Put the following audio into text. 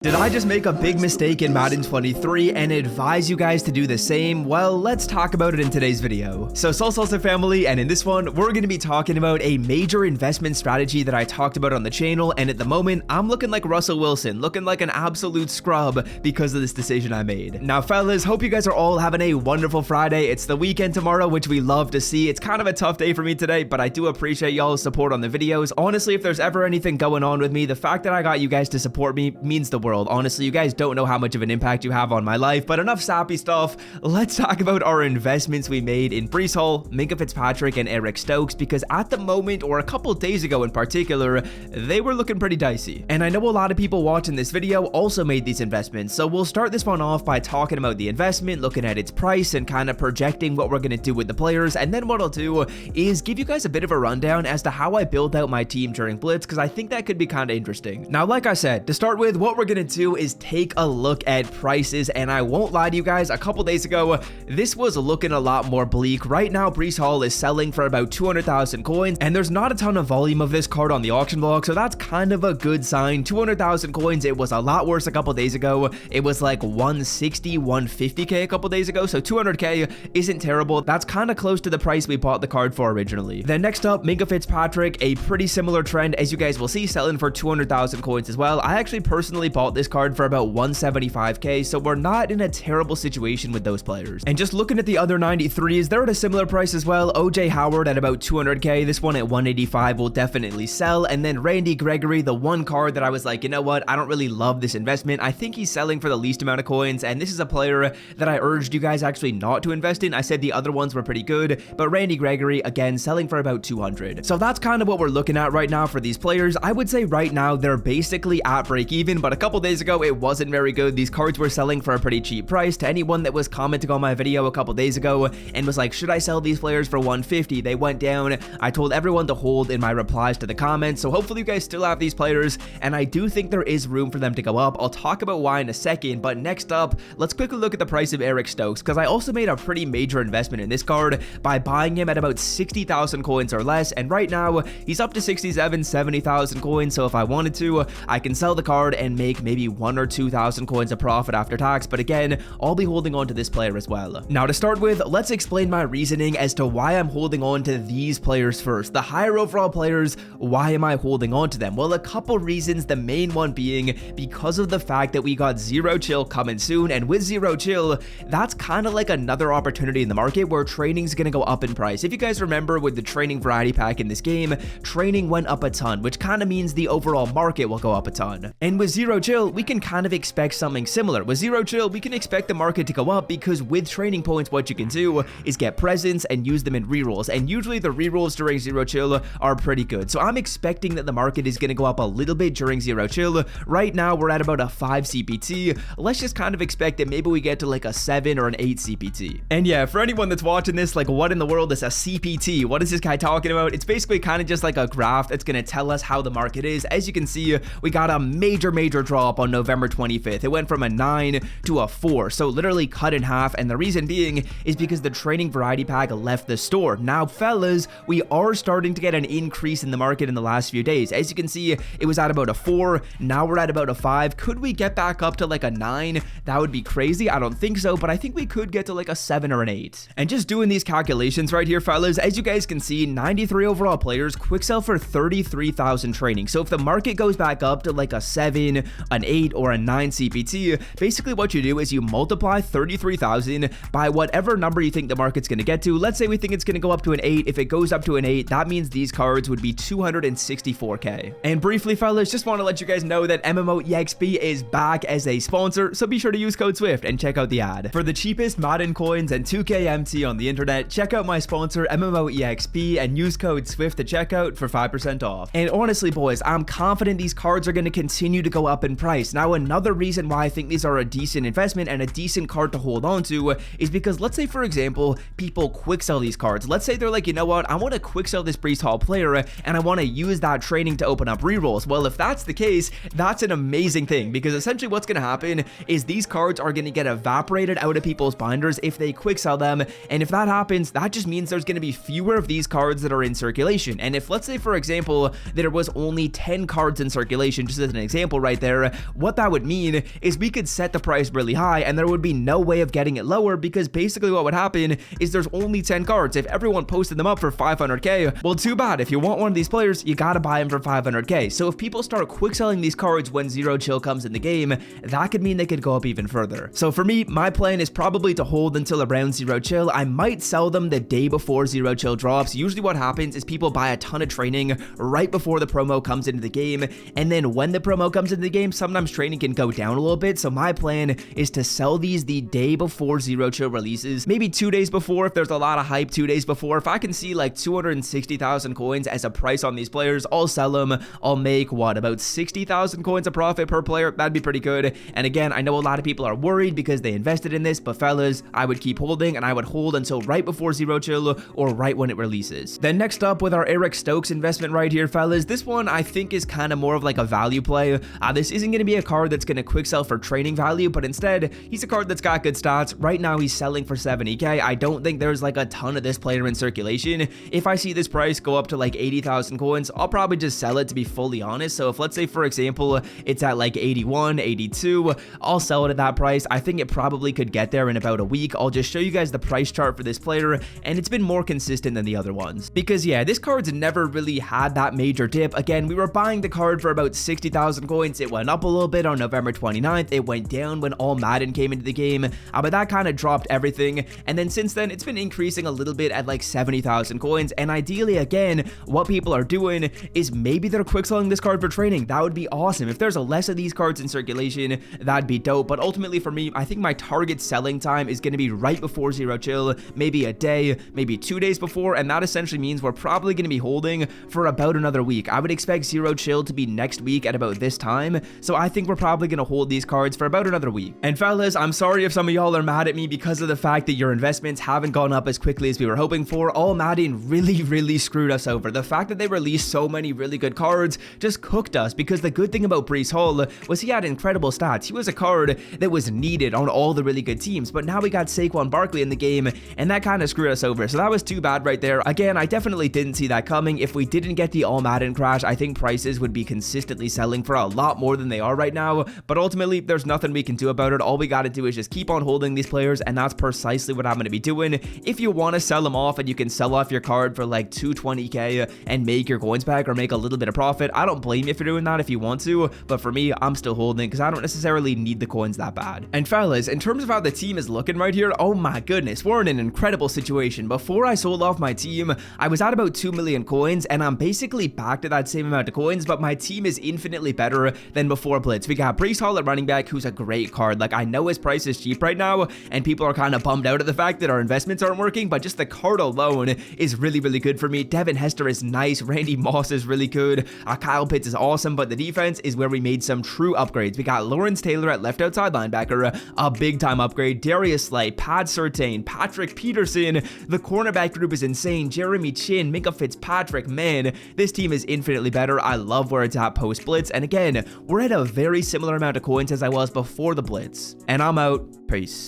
Did I just make a big mistake in Madden 23 and advise you guys to do the same? Well, let's talk about it in today's video. So Salsa family, and in this one, we're going to be talking about a major investment strategy that I talked about on the channel, and at the moment, I'm looking like Russell Wilson, looking like an absolute scrub because of this decision I made. Now fellas, hope you guys are all having a wonderful Friday. It's the weekend tomorrow, which we love to see. It's kind of a tough day for me today, but I do appreciate y'all's support on the videos. Honestly, if there's ever anything going on with me, the fact that I got you guys to support me means the world. Honestly, you guys don't know how much of an impact you have on my life, but enough sappy stuff. Let's talk about our investments we made in Breece Hall, Minkah Fitzpatrick, and Eric Stokes, because at the moment, or a couple days ago in particular, they were looking pretty dicey. And I know a lot of people watching this video also made these investments, so we'll start this one off by talking about the investment, looking at its price, and kind of projecting what we're going to do with the players. And then what I'll do is give you guys a bit of a rundown as to how I built out my team during Blitz, because I think that could be kind of interesting. Now, like I said, to start with, what we're going to do is take a look at prices, and I won't lie to you guys, a couple days ago, this was looking a lot more bleak. Right now, Breece Hall is selling for about 200,000 coins, and there's not a ton of volume of this card on the auction block, so that's kind of a good sign. 200,000 coins, it was a lot worse a couple days ago. It was like 160, 150k a couple days ago, so 200k isn't terrible. That's kind of close to the price we bought the card for originally. Then next up, Minkah Fitzpatrick, a pretty similar trend, as you guys will see, selling for 200,000 coins as well. I actually personally bought this card for about 175k, so we're not in a terrible situation with those players. And just looking at the other 93s, they're at a similar price as well. OJ Howard at about 200k, this one at 185 will definitely sell. And then Randy Gregory, the one card that I was like, you know what, I don't really love this investment. I think he's selling for the least amount of coins, and this is a player that I urged you guys actually not to invest in. I said the other ones were pretty good, but Randy Gregory, again, selling for about 200. So that's kind of what we're looking at right now for these players. I would say right now they're basically at break even, but a couple days ago it wasn't very good. These cards were selling for a pretty cheap price. To anyone that was commenting on my video a couple days ago and was like, should I sell these players for 150? They went down. I told everyone to hold in my replies to the comments, so hopefully you guys still have these players, and I do think there is room for them to go up. I'll talk about why in a second, but next up, let's quickly look at the price of Eric Stokes, because I also made a pretty major investment in this card by buying him at about 60,000 coins or less, and right now he's up to 67, 70,000 coins, so if I wanted to, I can sell the card and make maybe 1,000 or 2,000 coins of profit after tax, but again, I'll be holding on to this player as well. Now to start with, let's explain my reasoning as to why I'm holding on to these players first. The higher overall players, why am I holding on to them? Well, a couple reasons, the main one being because of the fact that we got Zero Chill coming soon, and with Zero Chill, that's kind of like another opportunity in the market where training's gonna go up in price. If you guys remember with the training variety pack in this game, training went up a ton, which kind of means the overall market will go up a ton. And with Zero Chill, we can kind of expect something similar. With Zero Chill, we can expect the market to go up because with training points, what you can do is get presents and use them in rerolls, and usually the rerolls during Zero Chill are pretty good. So I'm expecting that the market is going to go up a little bit during Zero Chill. Right now, we're at about a 5 CPT. Let's just kind of expect that maybe we get to like a 7 or an 8 CPT. And yeah, for anyone that's watching this, like, what in the world is a CPT? What is this guy talking about? It's basically kind of just like a graph that's going to tell us how the market is. As you can see, we got a major drop on November 25th. It went from a 9 to a 4, so literally cut in half, and the reason being is because the training variety pack left the store. Now fellas, we are starting to get an increase in the market in the last few days. As you can see, it was at about a 4, now we're at about a 5. Could we get back up to like a 9? That would be crazy. I don't think so, but I think we could get to like a 7 or an 8. And just doing these calculations right here, fellas, as you guys can see, 93 overall players, quick sell for 33,000 training. So if the market goes back up to like a 7, an 8, or a 9 CPT, basically what you do is you multiply 33,000 by whatever number you think the market's going to get to. Let's say we think it's going to go up to an 8. If it goes up to an 8, that means these cards would be 264k. And briefly, fellas, just want to let you guys know that MMOEXP is back as a sponsor, so be sure to use code SWIFT and check out the ad. For the cheapest Madden coins and 2k MT on the internet, check out my sponsor MMOEXP and use code SWIFT to checkout for 5% off. And honestly, boys, I'm confident these cards are going to continue to go up in price. Now, another reason why I think these are a decent investment and a decent card to hold on to is because, let's say for example, people quick sell these cards. Let's say they're like, you know what, I want to quick sell this Breece Hall player and I want to use that training to open up rerolls. Well, if that's the case, that's an amazing thing, because essentially what's going to happen is these cards are going to get evaporated out of people's binders if they quick sell them, and if that happens, that just means there's going to be fewer of these cards that are in circulation. And if, let's say for example, there was only 10 cards in circulation, just as an example right there, here, what that would mean is we could set the price really high and there would be no way of getting it lower, because basically what would happen is there's only 10 cards. If everyone posted them up for 500k, well, too bad. If you want one of these players, you gotta buy them for 500k. So if people start quick selling these cards when zero chill comes in the game, that could mean they could go up even further. So for me, my plan is probably to hold until around zero chill. I might sell them the day before zero chill drops. Usually what happens is people buy a ton of training right before the promo comes into the game, and then when the promo comes into the game, sometimes training can go down a little bit. So my plan is to sell these the day before zero chill releases, maybe 2 days before if there's a lot of hype, 2 days before. If I can see like 260,000 coins as a price on these players, I'll sell them. I'll make what, about 60,000 coins a profit per player? That'd be pretty good. And again, I know a lot of people are worried because they invested in this, but fellas, I would keep holding, and I would hold until right before zero chill or right when it releases. Then next up with our Eric Stokes investment right here, fellas, this one I think is kind of more of like a value play. This isn't going to be a card that's going to quick sell for training value, but instead he's a card that's got good stats. Right now he's selling for 70k. I don't think there's like a ton of this player in circulation. If I see this price go up to like 80,000 coins, I'll probably just sell it, to be fully honest. So if, let's say for example, it's at like 81, 82, I'll sell it at that price. I think it probably could get there in about a week. I'll just show you guys the price chart for this player, and it's been more consistent than the other ones, because yeah, this card's never really had that major dip. Again, we were buying the card for about 60,000 coins. It went up a little bit on November 29th. It went down when all Madden came into the game, but that kind of dropped everything. And then since then, it's been increasing a little bit at like 70,000 coins. And ideally, again, what people are doing is maybe they're quick selling this card for training. That would be awesome. If there's a less of these cards in circulation, that'd be dope. But ultimately for me, I think my target selling time is going to be right before zero chill, maybe a day, maybe 2 days before. And that essentially means we're probably going to be holding for about another week. I would expect zero chill to be next week at about this time. So I think we're probably going to hold these cards for about another week. And fellas, I'm sorry if some of y'all are mad at me because of the fact that your investments haven't gone up as quickly as we were hoping for. All Madden really screwed us over. The fact that they released so many really good cards just cooked us, because the good thing about Breece Hall was he had incredible stats. He was a card that was needed on all the really good teams, but now we got Saquon Barkley in the game, and that kind of screwed us over. So that was too bad right there. Again, I definitely didn't see that coming. If we didn't get the all Madden crash, I think prices would be consistently selling for a lot more than they are right now, but ultimately there's nothing we can do about it. All we got to do is just keep on holding these players, and that's precisely what I'm going to be doing. If you want to sell them off and you can sell off your card for like 220k and make your coins back or make a little bit of profit, I don't blame you for doing that if you want to, but for me, I'm still holding because I don't necessarily need the coins that bad. And fellas, in terms of how the team is looking right here, oh my goodness, we're in an incredible situation. Before I sold off my team, I was at about 2 million coins, and I'm basically back to that same amount of coins, but my team is infinitely better than before Blitz. We got Breece Hall at running back, who's a great card. Like, I know his price is cheap right now, and people are kind of bummed out at the fact that our investments aren't working, but just the card alone is really good for me. Devin Hester is nice. Randy Moss is really good. Kyle Pitts is awesome, but the defense is where we made some true upgrades. We got Lawrence Taylor at left outside linebacker, a big time upgrade. Darius Slay, Pat Surtain, Patrick Peterson. The cornerback group is insane. Jeremy Chin, Minka Fitzpatrick. Man, this team is infinitely better. I love where it's at post Blitz. And again, we're at a very similar amount of coins as I was before the Blitz. And I'm out. Peace.